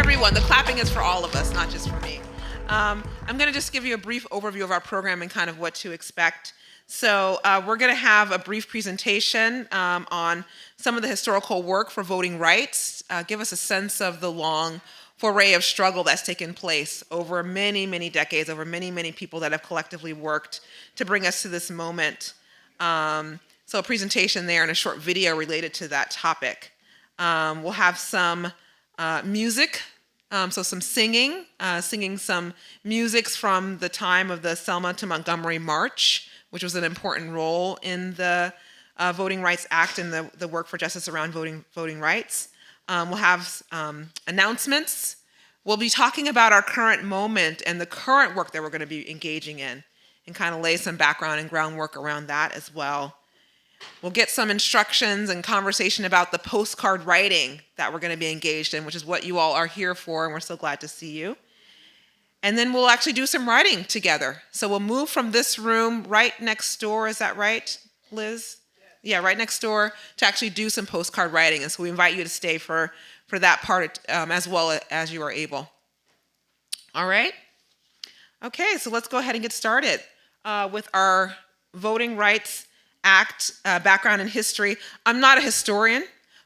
everyone. The clapping is for all of us, not just for me. I'm going to just give you a brief overview of our program and kind of what to expect. So we're going to have a brief presentation on some of the historical work for voting rights, give us a sense of the long foray of struggle that's taken place over many, many decades, over many, many people that have collectively worked to bring us to this moment. So a presentation there and a short video related to that topic. We'll have some music, so some singing some musics from the time of the Selma to Montgomery March, which was an important role in the Voting Rights Act and the work for justice around voting rights. We'll have announcements. We'll be talking about our current moment and the current work that we're going to be engaging in and kind of lay some background and groundwork around that as well. We'll get some instructions and conversation about the postcard writing that we're going to be engaged in, which is what you all are here for, and we're so glad to see you. And then we'll actually do some writing together. So we'll move from this room right next door, is that right, Liz? Yeah, right next door, to actually do some postcard writing. And so we invite you to stay for that part as well as you are able. All right? Okay, so let's go ahead and get started with our Voting Rights Act background and history. I'm not a historian,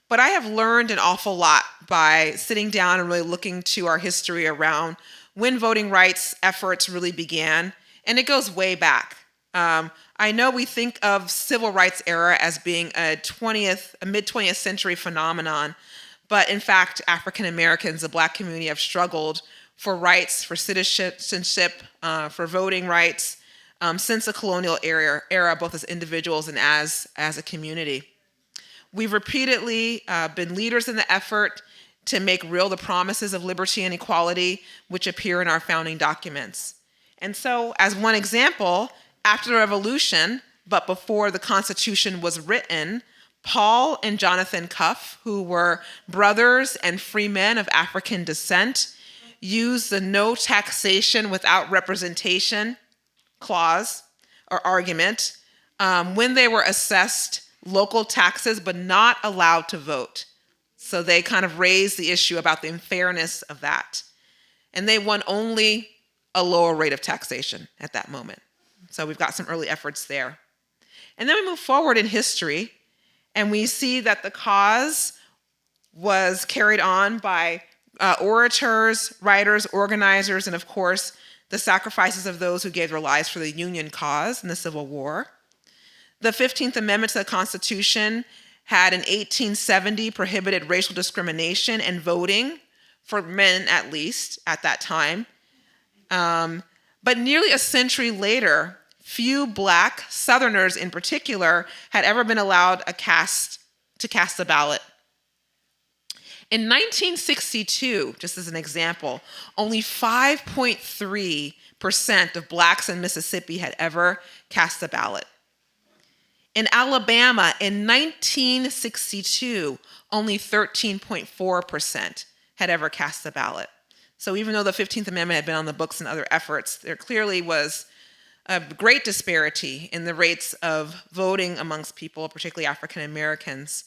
but I have learned an awful lot by sitting down and really looking to our history around when voting rights efforts really began, and it goes way back. I know we think of civil rights era as being a mid-20th century phenomenon, but in fact, African Americans, the Black community, have struggled for rights, for citizenship, for voting rights, since the colonial era, both as individuals and as a community. We've repeatedly been leaders in the effort to make real the promises of liberty and equality which appear in our founding documents. And so, as one example, after the Revolution, but before the Constitution was written, Paul and Jonathan Cuff, who were brothers and free men of African descent, used the no taxation without representation clause or argument when they were assessed local taxes but not allowed to vote. So they kind of raised the issue about the unfairness of that. And they won only a lower rate of taxation at that moment. So we've got some early efforts there. And then we move forward in history, and we see that the cause was carried on by orators, writers, organizers, and of course, the sacrifices of those who gave their lives for the Union cause in the Civil War. The 15th Amendment to the Constitution had in 1870 prohibited racial discrimination and voting, for men at least, at that time. But nearly a century later, few Black Southerners in particular had ever been allowed to cast a ballot. In 1962, just as an example, only 5.3% of Blacks in Mississippi had ever cast a ballot. In Alabama, in 1962, only 13.4% had ever cast a ballot. So even though the 15th Amendment had been on the books and other efforts, there clearly was a great disparity in the rates of voting amongst people, particularly African Americans.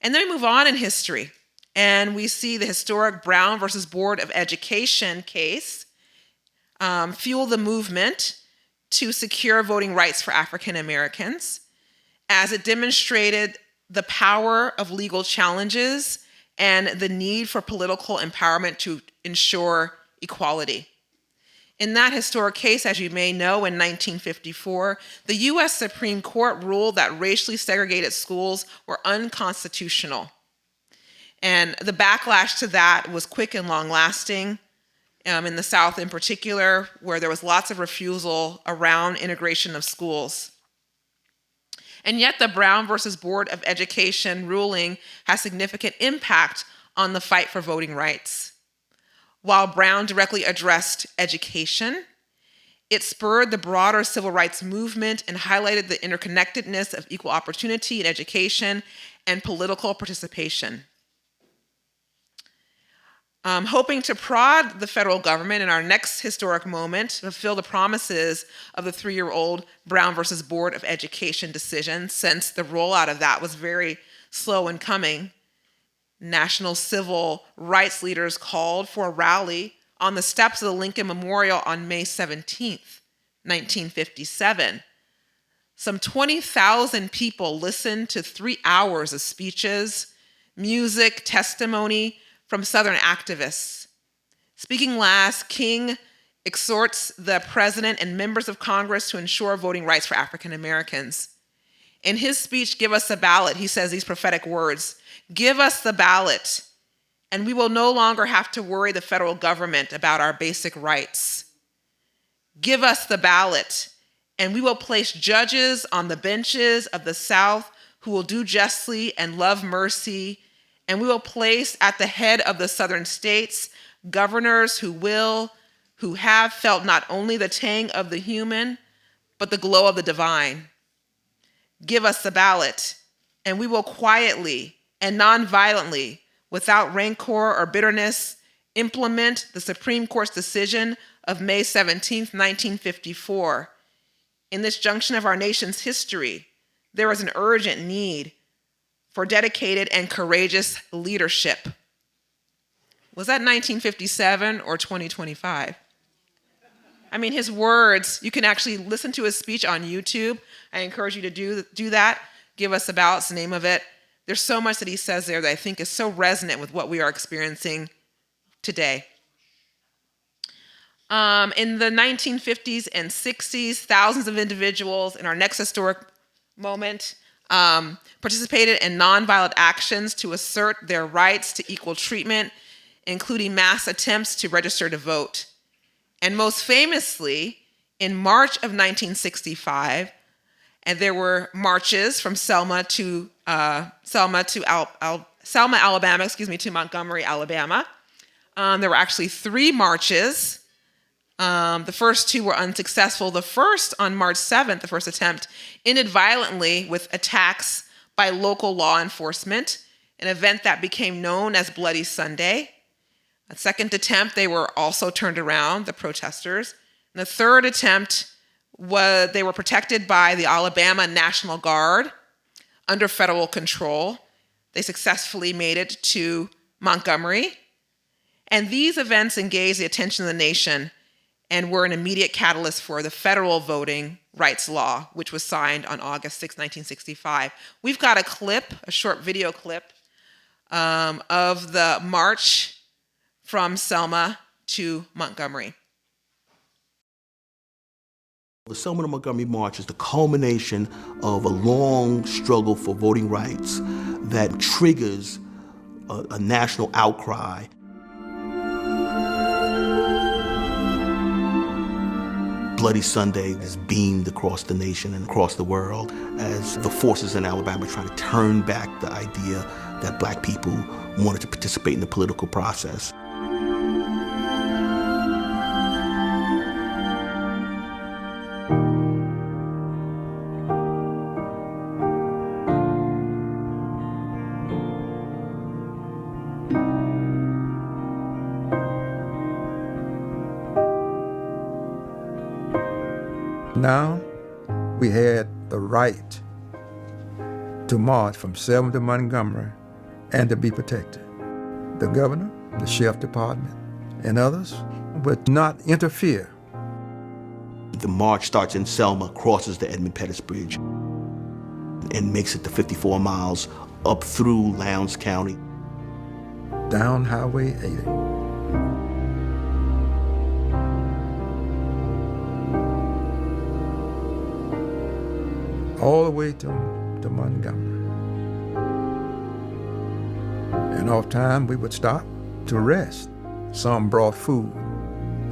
And then we move on in history. And we see the historic Brown versus Board of Education case fuel the movement to secure voting rights for African Americans, as it demonstrated the power of legal challenges and the need for political empowerment to ensure equality. In that historic case, as you may know, in 1954, the U.S. Supreme Court ruled that racially segregated schools were unconstitutional. And the backlash to that was quick and long-lasting, in the South in particular, where there was lots of refusal around integration of schools. And yet the Brown versus Board of Education ruling has significant impact on the fight for voting rights. While Brown directly addressed education, it spurred the broader civil rights movement and highlighted the interconnectedness of equal opportunity in education and political participation. Hoping to prod the federal government in our next historic moment to fulfill the promises of the 3-year-old Brown versus Board of Education decision, since the rollout of that was very slow in coming. national civil rights leaders called for a rally on the steps of the Lincoln Memorial on May 17th, 1957. Some 20,000 people listened to 3 hours of speeches, music, testimony from Southern activists. Speaking last, King exhorts the president and members of Congress to ensure voting rights for African Americans. In his speech, "Give us a ballot," he says these prophetic words: "Give us the ballot, and we will no longer have to worry the federal government about our basic rights. Give us the ballot, and we will place judges on the benches of the South who will do justly and love mercy, and we will place at the head of the Southern states governors who have felt not only the tang of the human, but the glow of the divine. Give us the ballot, and we will quietly and nonviolently, without rancor or bitterness, implement the Supreme Court's decision of May 17th, 1954. In this junction of our nation's history, there is an urgent need for dedicated and courageous leadership." Was that 1957 or 2025? I mean, his words, you can actually listen to his speech on YouTube. I encourage you to do that. "Give us a ballot's the name of it." There's so much that he says there that I think is so resonant with what we are experiencing today. In the 1950s and 60s, thousands of individuals in our next historic moment participated in nonviolent actions to assert their rights to equal treatment, including mass attempts to register to vote. And most famously, in March of 1965, and there were marches from Selma, Alabama, to Montgomery, Alabama. There were actually 3 marches. The first 2 were unsuccessful. The first, on March 7th, the first attempt, ended violently with attacks by local law enforcement, an event that became known as Bloody Sunday. A second attempt, they were also turned around, the protesters. And the third attempt, they were protected by the Alabama National Guard under federal control. They successfully made it to Montgomery. And these events engaged the attention of the nation and were an immediate catalyst for the federal voting rights law, which was signed on August 6, 1965. We've got a clip, a short video clip of the march from Selma to Montgomery. The Selma to Montgomery March is the culmination of a long struggle for voting rights that triggers a national outcry. Bloody Sunday is beamed across the nation and across the world as the forces in Alabama try to turn back the idea that Black people wanted to participate in the political process. Now, we had the right to march from Selma to Montgomery and to be protected. The governor, the sheriff department, and others would not interfere. The march starts in Selma, crosses the Edmund Pettus Bridge, and makes it the 54 miles up through Lowndes County. Down Highway 80. All the way to Montgomery. And off time, we would stop to rest. Some brought food.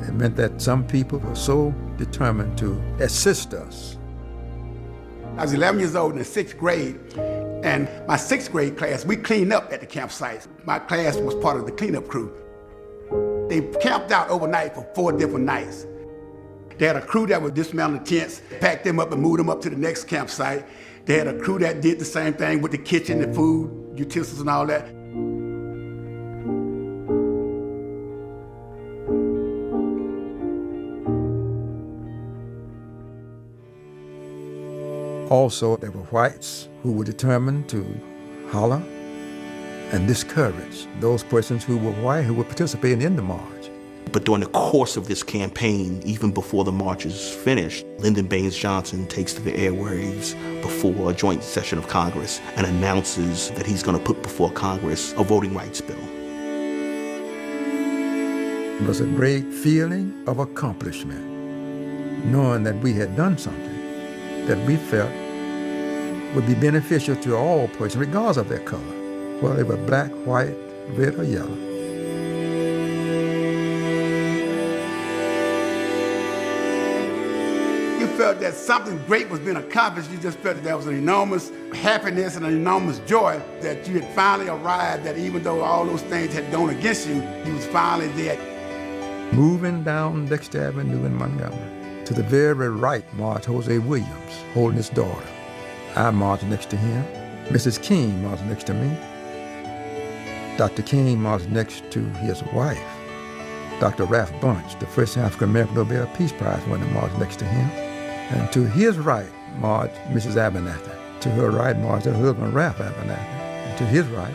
It meant that some people were so determined to assist us. I was 11 years old in the 6th grade, and my 6th grade class, we cleaned up at the campsite. My class was part of the cleanup crew. They camped out overnight for 4 different nights. They had a crew that would dismantle the tents, pack them up and move them up to the next campsite. They had a crew that did the same thing with the kitchen, the food, utensils and all that. Also, there were whites who were determined to holler and discourage those persons who were white who were participating in the march. But during the course of this campaign, even before the march is finished, Lyndon Baines Johnson takes to the airwaves before a joint session of Congress and announces that he's going to put before Congress a voting rights bill. It was a great feeling of accomplishment, knowing that we had done something that we felt would be beneficial to all persons, regardless of their color, whether they were black, white, red, or yellow. You felt that something great was being accomplished. You just felt that there was an enormous happiness and an enormous joy that you had finally arrived, that even though all those things had gone against you, you was finally there. Moving down Dexter Avenue in Montgomery, to the very right marched Jose Williams, holding his daughter. I marched next to him. Mrs. King marched next to me. Dr. King marched next to his wife. Dr. Ralph Bunch, the first African-American Nobel Peace Prize winner, marched next to him. And to his right marched Mrs. Abernathy. To her right marched her husband, Ralph Abernathy. And to his right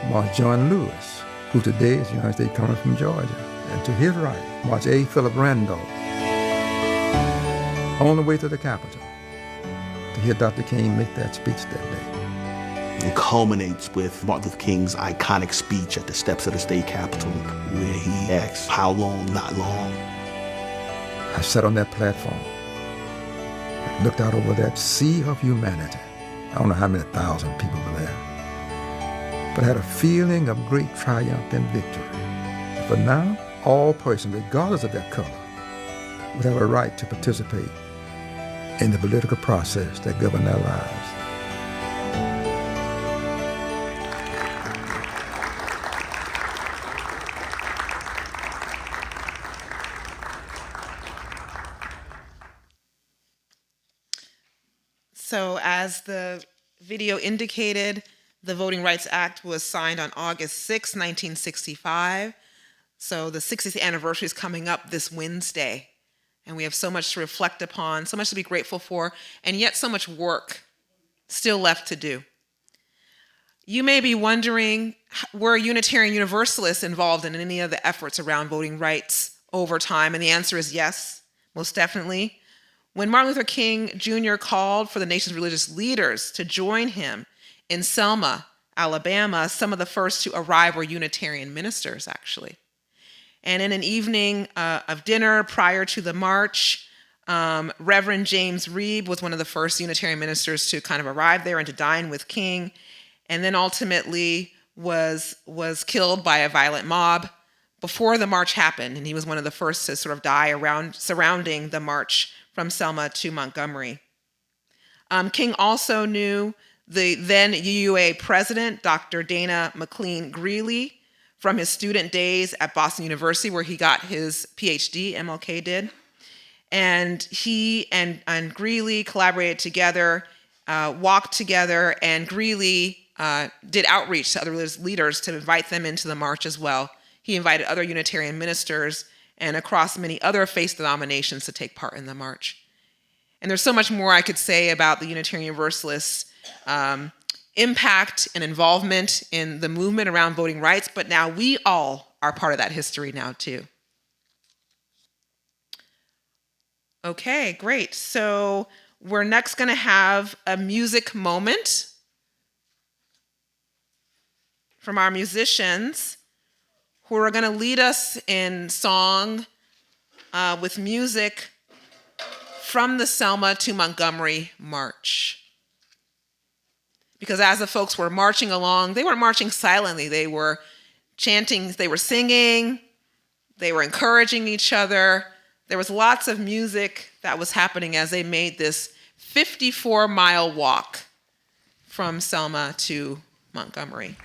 marched John Lewis, who today is the United States coming from Georgia. And to his right marched A. Philip Randolph, on the way to the Capitol to hear Dr. King make that speech that day. It culminates with Martin Luther King's iconic speech at the steps of the state capitol, where he asks, "How long, not long?" I sat on that platform and looked out over that sea of humanity. I don't know how many thousand people were there, but I had a feeling of great triumph and victory. For now, all persons, regardless of their color, would have a right to participate in the political process that govern their lives. So as the video indicated, the Voting Rights Act was signed on August 6, 1965. So the 60th anniversary is coming up this Wednesday. And we have so much to reflect upon, so much to be grateful for, and yet so much work still left to do. You may be wondering, were Unitarian Universalists involved in any of the efforts around voting rights over time? And the answer is yes, most definitely. When Martin Luther King Jr. called for the nation's religious leaders to join him in Selma, Alabama, some of the first to arrive were Unitarian ministers, actually. And in an evening of dinner prior to the march, Reverend James Reeb was one of the first Unitarian ministers to kind of arrive there and to dine with King, and then ultimately was killed by a violent mob before the march happened. And he was one of the first to sort of die surrounding the march from Selma to Montgomery. King also knew the then UUA president, Dr. Dana McLean Greeley, from his student days at Boston University, where he got his PhD, MLK did. And he and Greeley collaborated together, walked together, and Greeley did outreach to other religious leaders to invite them into the march as well. He invited other Unitarian ministers and across many other faith denominations to take part in the march. And there's so much more I could say about the Unitarian Universalists' impact and involvement in the movement around voting rights, but now we all are part of that history now too. Okay, great. So we're next going to have a music moment from our musicians who are going to lead us in song with music from the Selma to Montgomery March. Because as the folks were marching along, they weren't marching silently. They were chanting, they were singing, they were encouraging each other. There was lots of music that was happening as they made this 54-mile walk from Selma to Montgomery.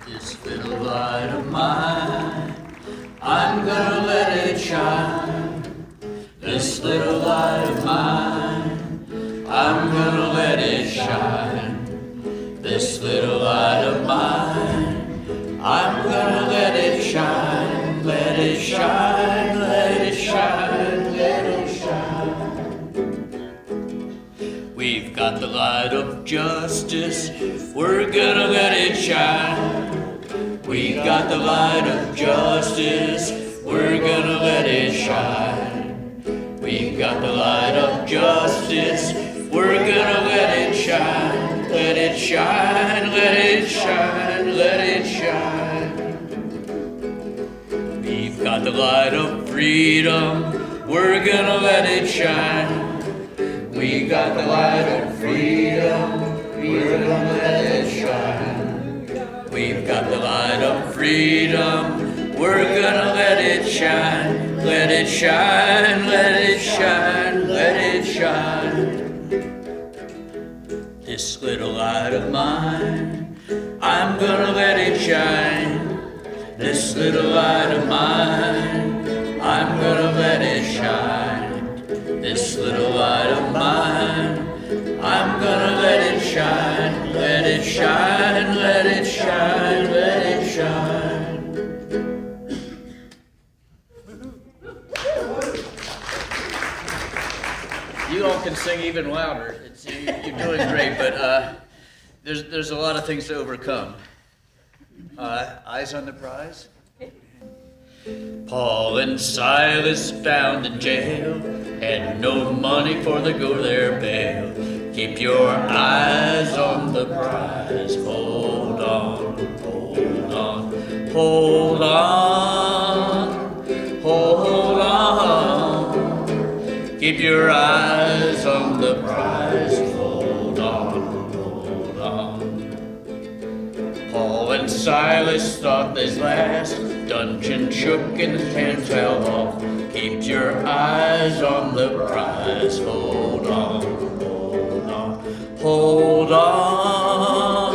This little light of mine, I'm gonna let it shine. This little light of mine, I'm gonna let it shine. This little light of mine, I'm gonna let it shine. Let it shine, let it shine, let it shine. We've got the light of justice, we're gonna let it shine. We got the light of justice, we're gonna let it shine. We got the light of justice, we're gonna let it shine. Let it shine, let it shine, let it shine. We've got the light of freedom, we're gonna let it shine. We got the light of freedom, we're gonna let it shine. We've got the light of freedom, we're gonna let it shine. Let it shine, let it shine, let it shine. This little light of mine, I'm gonna let it shine. This little light of mine, I'm gonna let it shine. This little light of mine, I'm gonna let it shine. Let it shine, let it shine, let it shine. You all can sing even louder. You're doing great, but there's a lot of things to overcome. Eyes on the prize? Paul and Silas found in jail, had no money for to go their bail. Keep your eyes on the prize. Hold on, hold on, hold on, hold on. Keep your eyes on the prize. Hold on, hold on. Paul and Silas thought this last. Dungeon shook and his hand fell off. Keep your eyes on the prize. Hold on, hold on, hold on,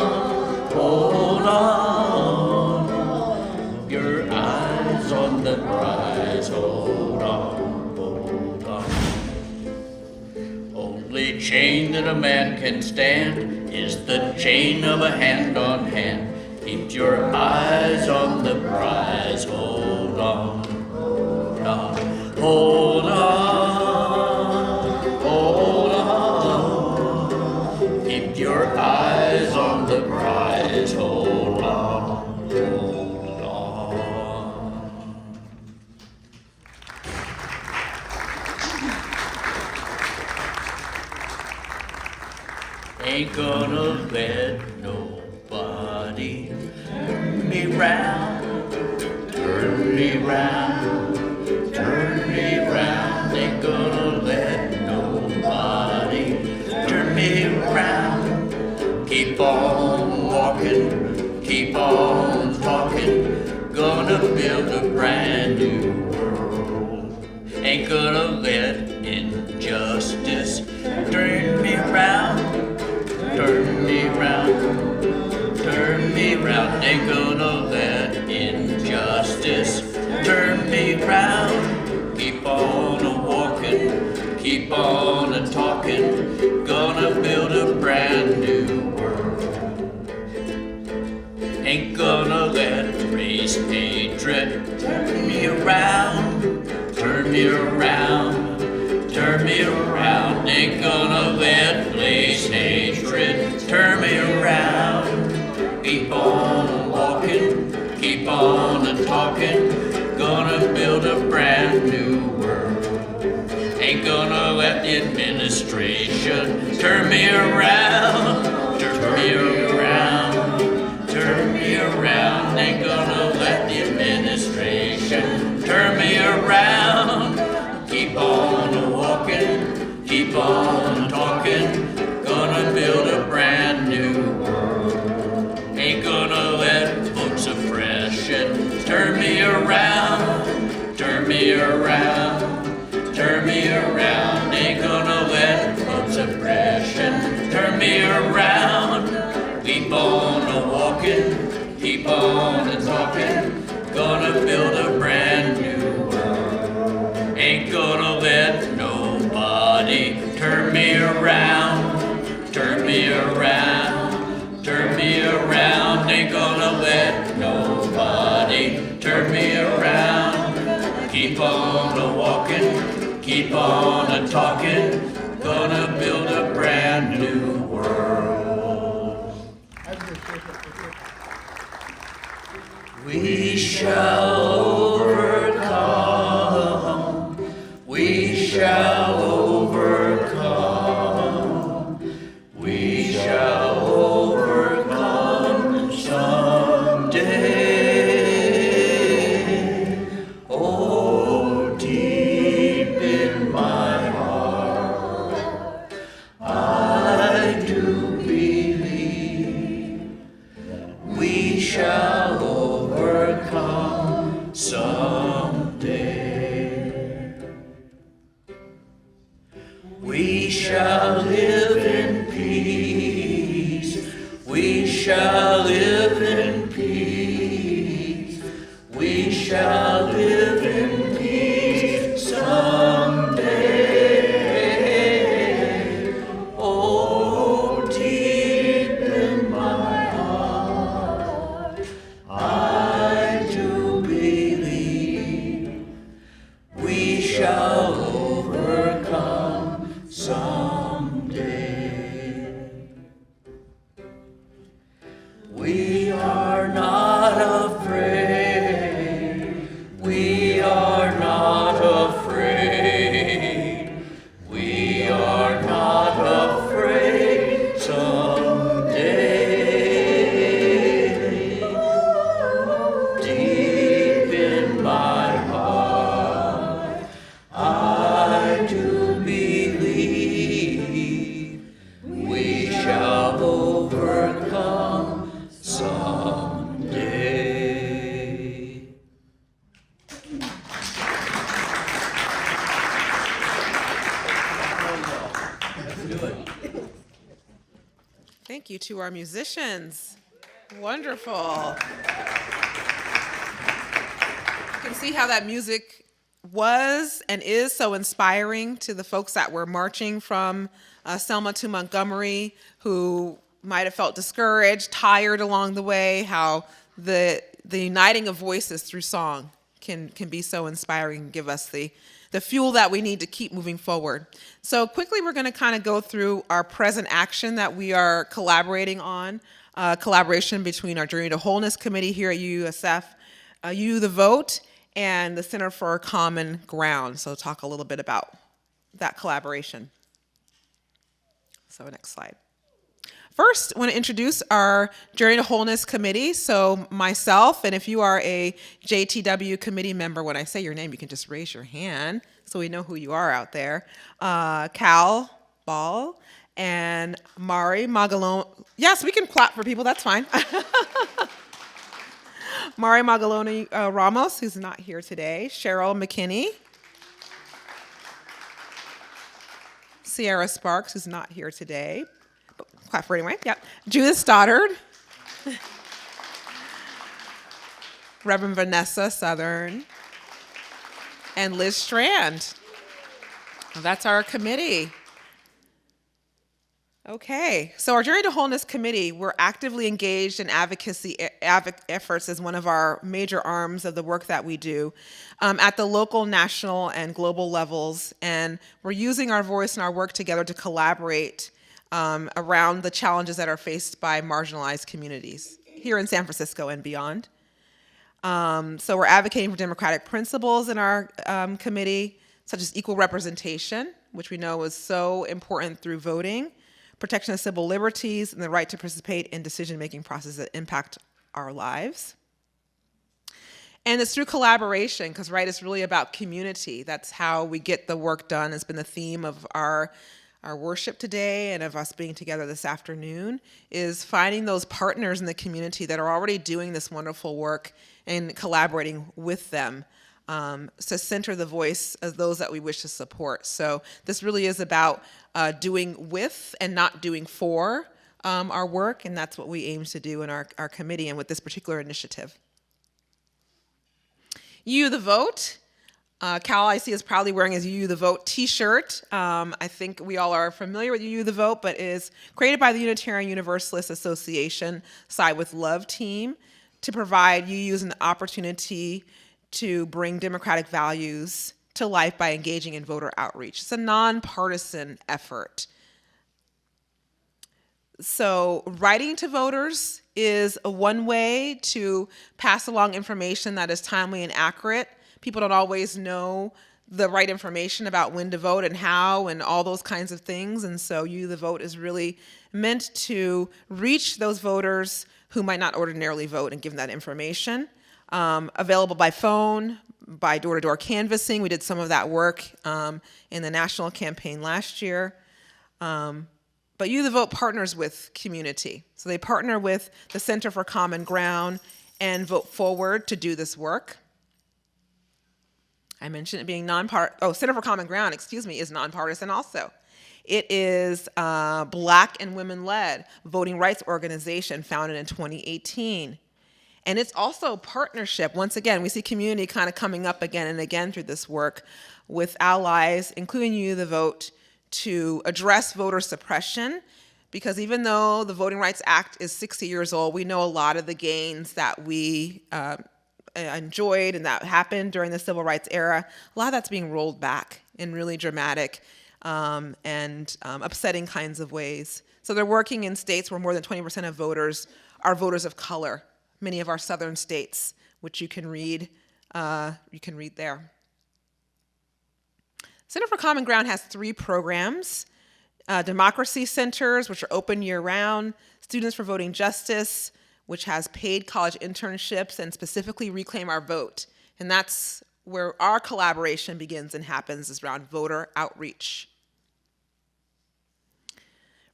hold on. Your eyes on the prize. Hold on, hold on. Only chain that a man can stand is the chain of a hand on hand. Keep your eyes on the prize. Hold on, hold on, hold on, hold on. Keep your eyes on the prize. Hold on, hold on. Ain't gonna let nobody turn me round, turn me round, turn me round. Ain't gonna let nobody turn me round. Keep on walking, keep on talking. Gonna build a brand new world. Ain't gonna let injustice turn me round, turn me round, turn me round. Ain't gonna let injustice turn me round. Keep on a-walking, keep on a-talking. Gonna build a brand new world. Ain't gonna let race hatred turn me around, turn me around, turn me around. Ain't gonna let race hatred turn me around. Keep on walking, keep on a-talking. Gonna build a brand new world. Ain't gonna let the administration turn me around, turn me around, turn me around. Ain't gonna let the administration turn me around. Keep on a-walking, keep on a-talking. Gonna build a brand new world. Ain't gonna let vote suppression turn me around, turn me around, turn me around. Ain't gonna let vote suppression turn me around. Keep on a-walking, keep on a-talking. Gonna build a brand new world. Ain't gonna let nobody turn me around, turn me around, turn me around. Ain't gonna let nobody turn me around. Keep on a-walking, keep on a-talking. Gonna build a brand new world. We shall overcome. We shall overcome. We shall overcome someday. Oh, deep in my heart, I do believe we shall overcome someday. We shall live in peace. We shall live in peace. We shall live in peace someday. Oh, deep in my heart, I do believe we shall overcome someday. We are not afraid. We are not afraid. We are not afraid someday. Deep in my heart, I do believe we shall overcome someday. Thank you to our musicians. Wonderful. You can see how that music was and is so inspiring to the folks that were marching from Selma to Montgomery, who might have felt discouraged, tired along the way, how the uniting of voices through song can be so inspiring and give us the fuel that we need to keep moving forward. So quickly, we're going to kind of go through our present action that we are collaborating on, collaboration between our Journey to Wholeness Committee here at UUSF, You the Vote, and the Center for Common Ground. So talk a little bit about that collaboration. So next slide. First, I want to introduce our Journey to Wholeness Committee. So myself, and if you are a JTW committee member, when I say your name, you can just raise your hand so we know who you are out there. Cal Ball and Mari Magalone. Yes, we can clap for people, that's fine. Mari Magalone Ramos, who's not here today. Cheryl McKinney. Sierra Sparks, who's not here today. Clap for anyway, yep. Judith Stoddard. Reverend Vanessa Southern. And Liz Strand. That's our committee. Okay, so our Journey to Wholeness Committee, we're actively engaged in advocacy efforts as one of our major arms of the work that we do at the local, national, and global levels. And we're using our voice and our work together to collaborate around the challenges that are faced by marginalized communities here in San Francisco and beyond. So we're advocating for democratic principles in our committee, such as equal representation, which we know is so important through voting, protection of civil liberties, and the right to participate in decision-making processes that impact our lives. And it's through collaboration, because right, it's really about community. That's how we get the work done. It's been the theme of our worship today and of us being together this afternoon, is finding those partners in the community that are already doing this wonderful work and collaborating with them to center the voice of those that we wish to support. So this really is about doing with and not doing for our work, and that's what we aim to do in our committee and with this particular initiative. You the Vote. Cal, I see, is proudly wearing his You the Vote t-shirt. I think we all are familiar with You the Vote, but is created by the Unitarian Universalists Association Side with Love team to provide UUs an opportunity to bring democratic values to life by engaging in voter outreach. It's a nonpartisan effort. So writing to voters is one way to pass along information that is timely and accurate. People don't always know the right information about when to vote and how and all those kinds of things. And so You the Vote is really meant to reach those voters who might not ordinarily vote and give them that information. Available by phone, by door-to-door canvassing. We did some of that work in the national campaign last year. But You the Vote partners with community. So they partner with the Center for Common Ground and Vote Forward to do this work. I mentioned it being Center for Common Ground, is nonpartisan also. It is Black and women-led voting rights organization founded in 2018. And it's also partnership. Once again, we see community kind of coming up again and again through this work with allies, including You the Vote, to address voter suppression. Because even though the Voting Rights Act is 60 years old, we know a lot of the gains that we enjoyed and that happened during the civil rights era, a lot of that's being rolled back in really dramatic and upsetting kinds of ways. So they're working in states where more than 20% of voters are voters of color, many of our southern states, which you can read there. Center for Common Ground has 3 programs: democracy centers, which are open year-round; Students for Voting Justice, which has paid college internships, and specifically Reclaim Our Vote. And that's where our collaboration begins and happens, is around voter outreach.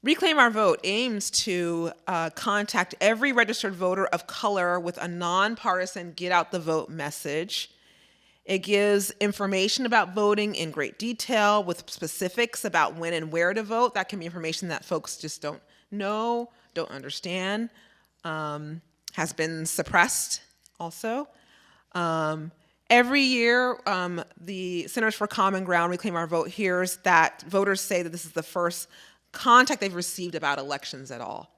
Reclaim Our Vote aims to contact every registered voter of color with a nonpartisan get out the vote message. It gives information about voting in great detail with specifics about when and where to vote. That can be information that folks just don't know, don't understand, has been suppressed also. Every year, the Centers for Common Ground, Reclaim Our Vote, hears that voters say that this is the first contact they've received about elections at all.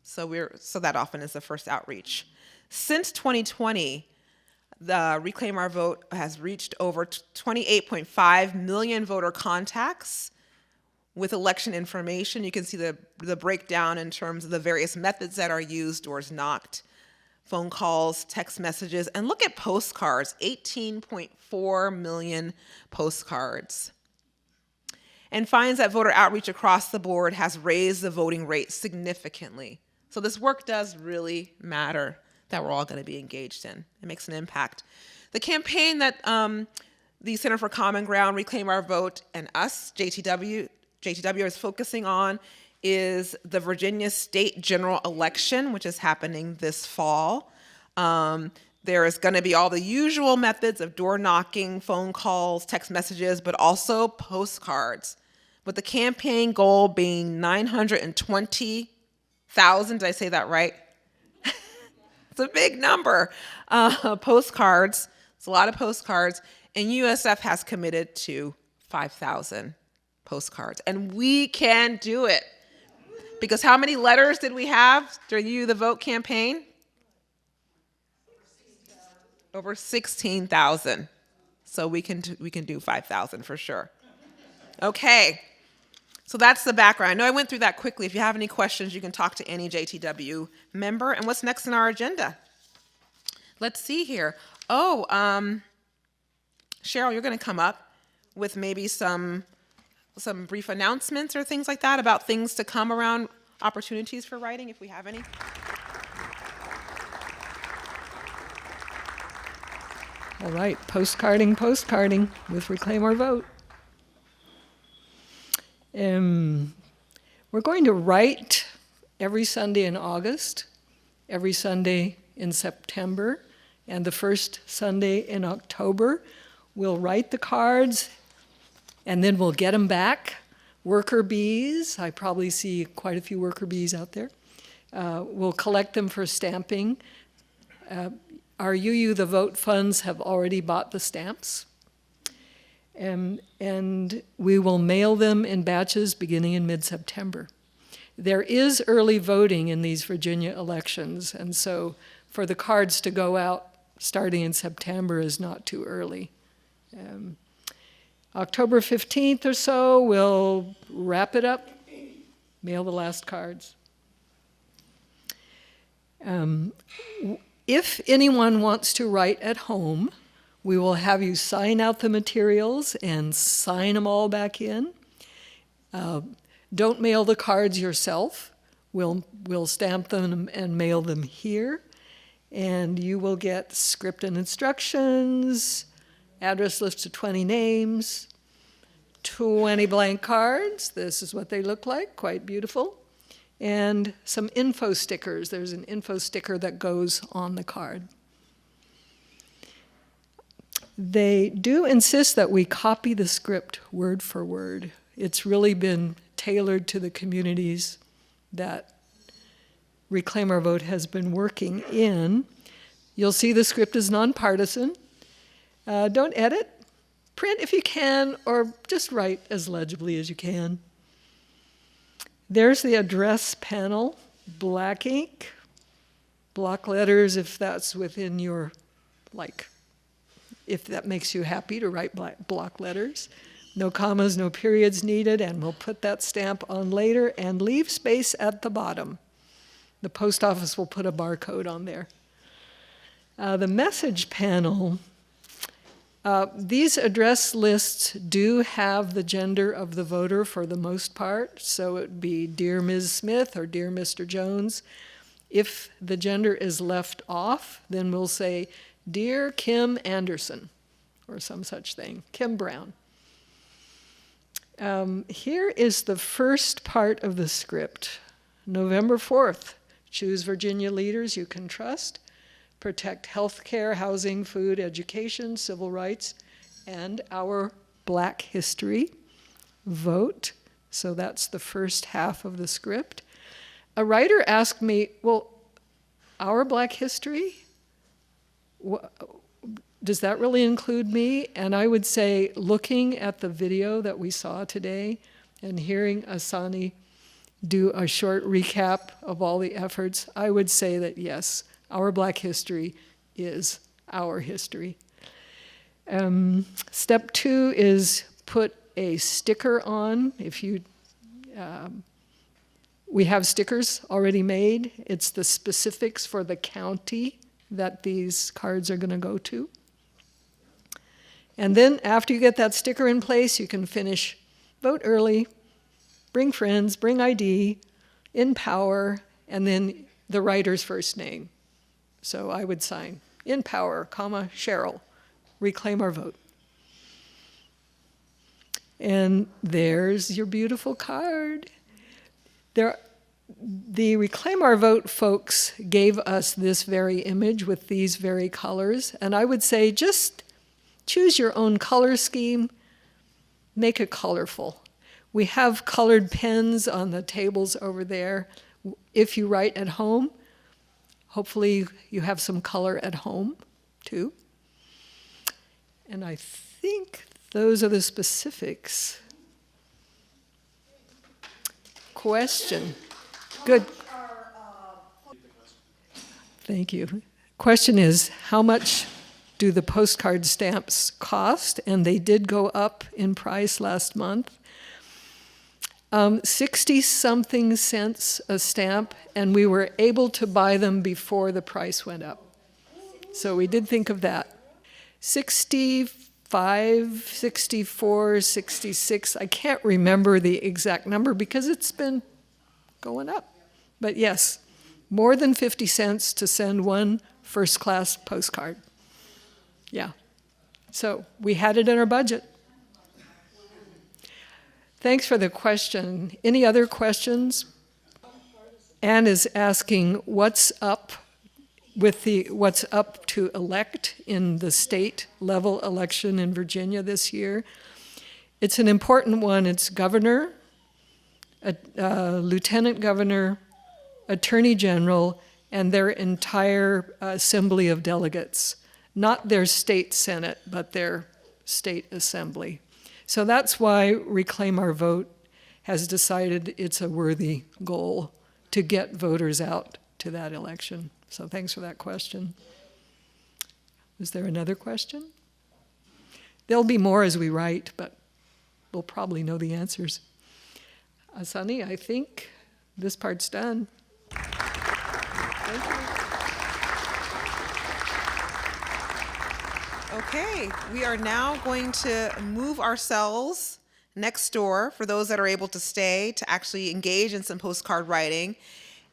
So that often is the first outreach. Since 2020, the Reclaim Our Vote has reached over 28.5 million voter contacts with election information. You can see the breakdown in terms of the various methods that are used: doors knocked, phone calls, text messages, and look at postcards, 18.4 million postcards. And finds that voter outreach across the board has raised the voting rate significantly. So this work does really matter, that we're all going to be engaged in. It makes an impact. The campaign that the Center for Common Ground, Reclaim Our Vote, and us, JTW is focusing on is the Virginia State General Election, which is happening this fall. There is going to be all the usual methods of door knocking, phone calls, text messages, but also postcards, with the campaign goal being 920,000. Did I say that right? It's a big number. Postcards. It's a lot of postcards. And UUSF has committed to 5,000 postcards. And we can do it. Because how many letters did we have during You the Vote campaign? Over 16,000. So we can do 5,000 for sure. Okay. So that's the background. I know I went through that quickly. If you have any questions, you can talk to any JTW member. And what's next in our agenda? Let's see here. Oh, Cheryl, you're going to come up with maybe some brief announcements or things like that about things to come around opportunities for writing, if we have any. All right, postcarding with Reclaim Our Vote. We're going to write every Sunday in August, every Sunday in September, and the first Sunday in October. We'll write the cards, and then we'll get them back. Worker bees, I probably see quite a few worker bees out there. We'll collect them for stamping. Our UU the Vote funds have already bought the stamps. And we will mail them in batches beginning in mid-September. There is early voting in these Virginia elections, and so for the cards to go out starting in September is not too early. October 15th or so, we'll wrap it up, mail the last cards. If anyone wants to write at home, we will have you sign out the materials and sign them all back in. Don't mail the cards yourself. We'll stamp them and mail them here. And you will get script and instructions, address list of 20 names, 20 blank cards. This is what they look like, quite beautiful. And some info stickers. There's an info sticker that goes on the card. They do insist that we copy the script word for word. It's really been tailored to the communities that Reclaim Our Vote has been working in. You'll see the script is nonpartisan. Don't edit. Print if you can, or just write as legibly as you can. There's the address panel, black ink, block letters if that's within your, if that makes you happy to write block letters. No commas, no periods needed, and we'll put that stamp on later and leave space at the bottom. The post office will put a barcode on there. The message panel, these address lists do have the gender of the voter for the most part, so it would be Dear Ms. Smith or Dear Mr. Jones. If the gender is left off, then we'll say Dear Kim Anderson or some such thing, Kim Brown. Here is the first part of the script. November 4th, choose Virginia leaders you can trust. Protect health care, housing, food, education, civil rights, and our Black history. Vote. So that's the first half of the script. A writer asked me, well, our Black history? Does that really include me? And I would say, looking at the video that we saw today and hearing Asani do a short recap of all the efforts, I would say that yes, our Black history is our history. Step 2 is put a sticker on. We have stickers already made. It's the specifics for the county that these cards are going to go to. And then after you get that sticker in place, you can finish vote early, bring friends, bring ID, empower, and then the writer's first name. So I would sign empower, comma, Cheryl, Reclaim Our Vote. And there's your beautiful card. The Reclaim Our Vote folks gave us this very image with these very colors, and I would say just choose your own color scheme, make it colorful. We have colored pens on the tables over there. If you write at home, hopefully you have some color at home too. And I think those are the specifics. Question. Good. Thank you. Question is, how much do the postcard stamps cost? And they did go up in price last month. 60-something cents a stamp, and we were able to buy them before the price went up. So we did think of that. 65, 64, 66, I can't remember the exact number because it's been going up. But yes, more than 50 cents to send one first-class postcard. Yeah. So we had it in our budget. Thanks for the question. Any other questions? Anne is asking what's up to elect in the state level election in Virginia this year. It's an important one. It's governor, lieutenant governor, attorney general, and their entire assembly of delegates. Not their state senate, but their state assembly. So that's why Reclaim Our Vote has decided it's a worthy goal to get voters out to that election. So thanks for that question. Is there another question? There'll be more as we write, but we'll probably know the answers. Asani, I think this part's done. Thank you. Okay, we are now going to move ourselves next door for those that are able to stay to actually engage in some postcard writing.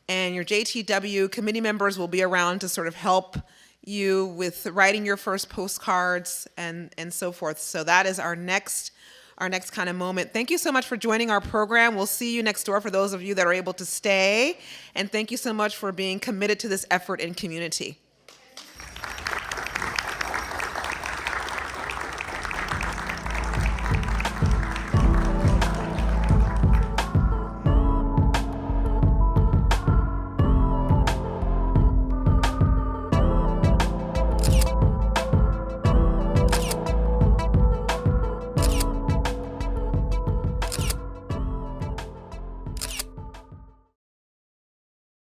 And your JTW committee members will be around to sort of help you with writing your first postcards and so forth. So that is our next kind of moment. Thank you so much for joining our program. We'll see you next door for those of you that are able to stay. And thank you so much for being committed to this effort in community.